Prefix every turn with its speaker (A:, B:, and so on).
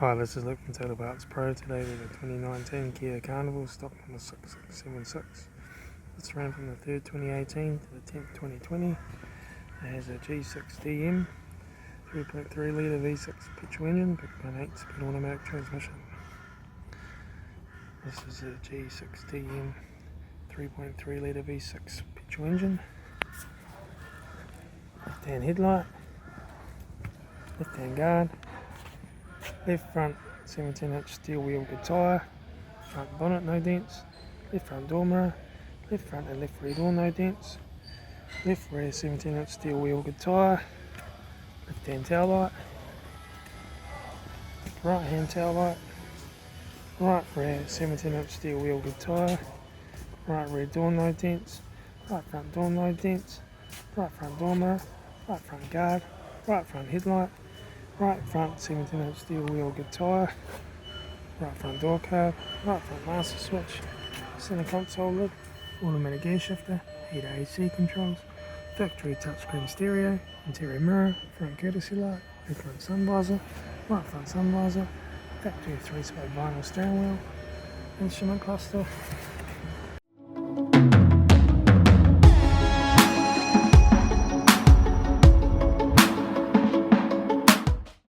A: Hi, this is Luke from Tailor Parts Pro. Today with a 2019 Kia Carnival stock number 6676. This ran from the 3rd 2018 to the 10th 2020. It has a G6DM 3.3 litre V6 petrol engine, 8 speed automatic transmission. This is a G6DM 3.3 litre V6 petrol engine. Left hand headlight, left hand guard, left front 17-inch steel wheel good tyre, front bonnet no dents, left front door mirror, left front and left rear door no dents, left rear 17-inch steel wheel good tyre, left hand tail light, right hand tail light, right rear 17-inch steel wheel good tyre, right rear door no dents, right front door no dents, right front door mirror, right front guard, right front headlight, right front 17-inch steel wheel good tyre, right front door curb, right front master switch, centre console lid, automatic gear shifter, heater AC controls, factory touchscreen stereo, interior mirror, front courtesy light, rear front sun visor, right front sun visor, factory 3-spoke vinyl steering wheel, instrument cluster,